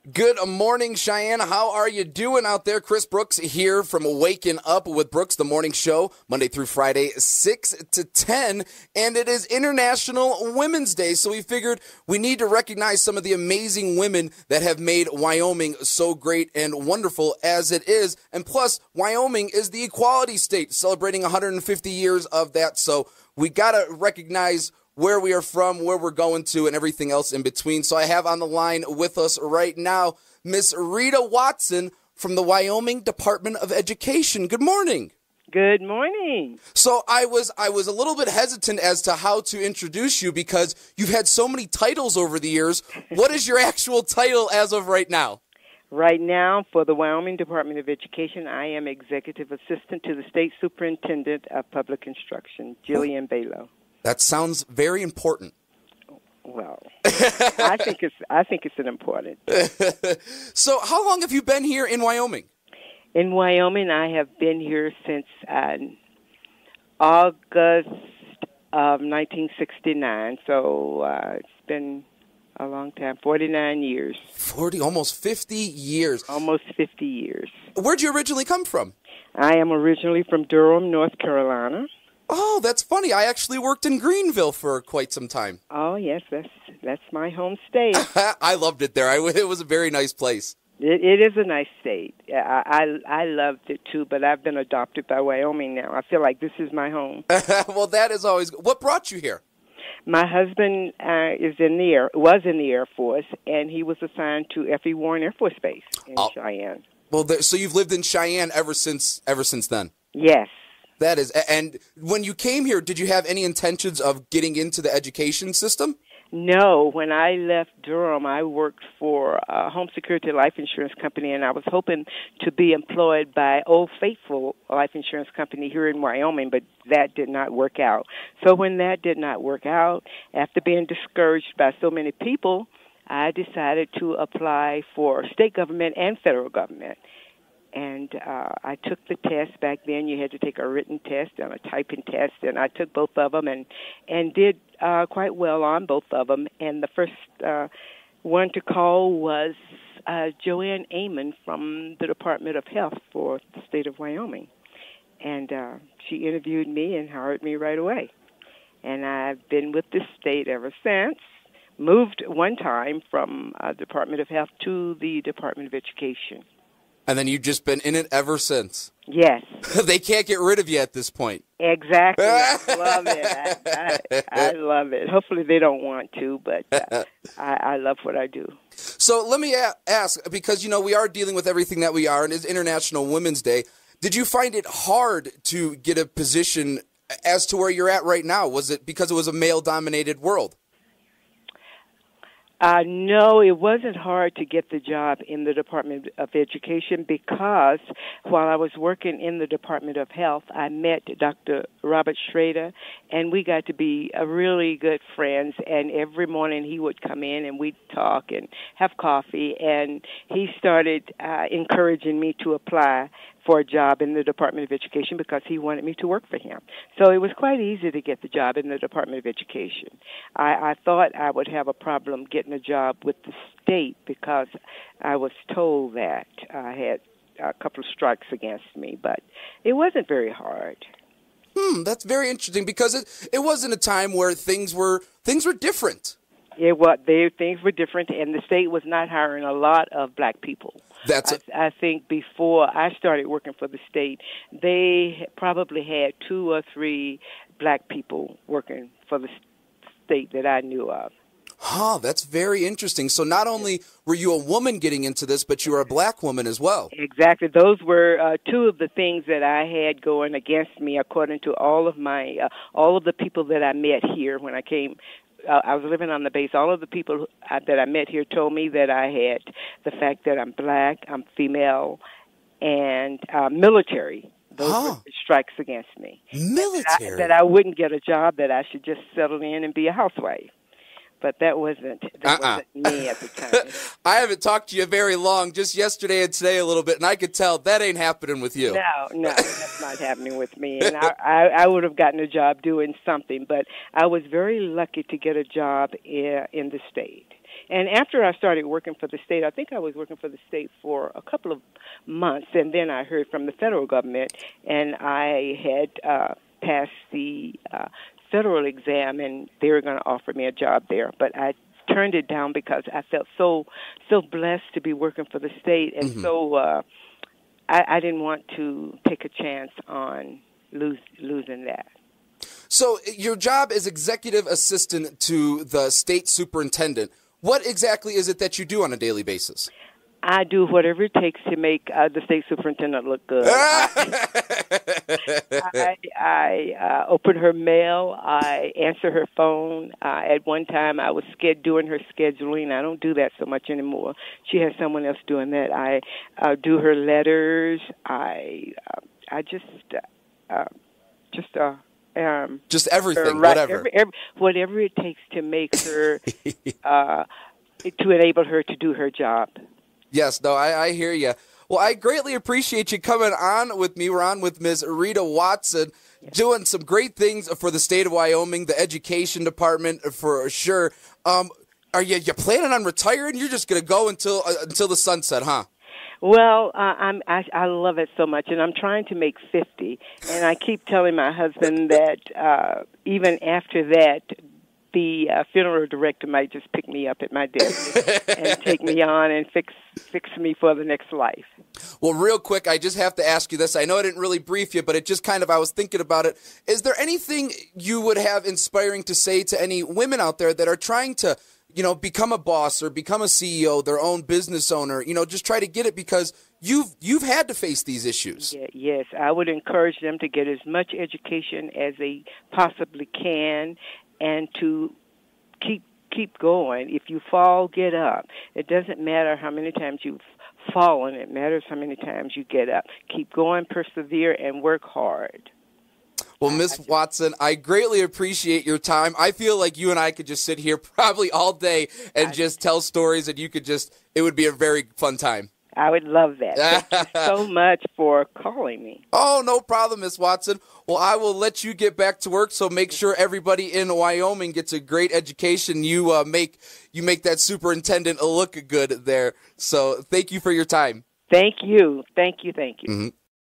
Good morning, Cheyenne. How are you doing out there? Chris Brooks here from Waking Up with Brooks, the morning show, Monday through Friday, 6 to 10. And it is International Women's Day, so we figured we need to recognize some of the amazing women that have made Wyoming so great and wonderful as it is. And plus, Wyoming is the equality state, celebrating 150 years of that. So we got to recognize where we are from, where we're going to, and everything else in between. So I have on the line with us right now Miss Rita Watson from the Wyoming Department of Education. Good morning. Good morning. So I was a little bit hesitant as to how to introduce you because you've had so many titles over the years. What is your actual title as of right now? Right now, for the Wyoming Department of Education, I am Executive Assistant to the State Superintendent of Public Instruction, Jillian Balo. That sounds very important. Well, I think it's an important. So how long have you been here in Wyoming? In Wyoming, I have been here since August of 1969. So it's been a long time, 49 years. Almost 50 years. Almost 50 years. Where'd you originally come from? I am originally from Durham, North Carolina. Oh, that's funny. I actually worked in Greenville for quite some time. Oh, yes, that's my home state. I loved it there. It was a very nice place. It is a nice state. I loved it, too, but I've been adopted by Wyoming now. I feel like this is my home. Well, that is always good. What brought you here? My husband was in the Air Force, and he was assigned to F.E. Warren Air Force Base in Cheyenne. Well, so you've lived in Cheyenne ever since then? Yes. That is, and when you came here, did you have any intentions of getting into the education system? No. When I left Durham, I worked for a home security life insurance company, and I was hoping to be employed by Old Faithful Life Insurance Company here in Wyoming, but that did not work out. So when that did not work out, after being discouraged by so many people, I decided to apply for state government and federal government. And I took the test. Back then you had to take a written test and a typing test, and I took both of them and did quite well on both of them. And the first one to call was Joanne Amon from the Department of Health for the state of Wyoming. And she interviewed me and hired me right away. And I've been with this state ever since. Moved one time from Department of Health to the Department of Education. And then you've just been in it ever since. Yes. They can't get rid of you at this point. Exactly. I love it. I love it. Hopefully they don't want to, but I love what I do. So let me ask, because, we are dealing with everything that we are, and it's International Women's Day. Did you find it hard to get a position as to where you're at right now? Was it because it was a male-dominated world? No, it wasn't hard to get the job in the Department of Education because while I was working in the Department of Health, I met Dr. Robert Rita, and we got to be really good friends. And every morning he would come in and we'd talk and have coffee, and he started encouraging me to apply for a job in the Department of Education because he wanted me to work for him. So it was quite easy to get the job in the Department of Education. I thought I would have a problem getting a job with the state because I was told that I had a couple of strikes against me, but it wasn't very hard. That's very interesting because it wasn't a time where things were different. Things were different, and the state was not hiring a lot of black people. I think before I started working for the state, they probably had 2 or 3 black people working for the state that I knew of. That's very interesting. So not only were you a woman getting into this, but you were a black woman as well. Exactly. Those were 2 of the things that I had going against me, according to all of the people that I met here when I came. I was living on the base. All of the people that I met here told me that I had the fact that I'm black, I'm female, and military. Those were strikes against me. Military? That I wouldn't get a job, that I should just settle in and be a housewife. But that wasn't me at the time. I haven't talked to you very long, just yesterday and today a little bit, and I could tell that ain't happening with you. No, that's not happening with me. And I would have gotten a job doing something, but I was very lucky to get a job in the state. And after I started working for the state, I think I was working for the state for a couple of months, and then I heard from the federal government, and I had passed the federal exam, and they were going to offer me a job there. But I turned it down because I felt so blessed to be working for the state, and so I didn't want to take a chance on losing that. So your job is executive assistant to the state superintendent. What exactly is it that you do on a daily basis? I do whatever it takes to make the state superintendent look good. I open her mail. I answer her phone. At one time, I was doing her scheduling. I don't do that so much anymore. She has someone else doing that. I do her letters. I just everything, whatever. Whatever it takes to make her, to enable her to do her job. Yes, no, I hear you. Well, I greatly appreciate you coming on with me. We're on with Ms. Rita Watson, doing some great things for the state of Wyoming, the education department for sure. Are you planning on retiring? You're just going to go until the sunset, huh? Well, I love it so much, and I'm trying to make 50, and I keep telling my husband that even after that, the funeral director might just pick me up at my desk and take me on and fix me for the next life. Well, real quick, I just have to ask you this. I know I didn't really brief you, but it just kind of, I was thinking about it. Is there anything you would have inspiring to say to any women out there that are trying to, become a boss or become a CEO, their own business owner, just try to get it because you've had to face these issues? Yes, I would encourage them to get as much education as they possibly can, and to keep going. If you fall, get up. It doesn't matter how many times you've fallen. It matters how many times you get up. Keep going, persevere, and work hard. Well, Ms. Watson, I greatly appreciate your time. I feel like you and I could just sit here probably all day and just tell stories, and it would be a very fun time. I would love that. Thank you so much for calling me. Oh, no problem, Miss Watson. Well, I will let you get back to work, so make sure everybody in Wyoming gets a great education. You make that superintendent look good there. So thank you for your time. Thank you. Thank you. Mm-hmm.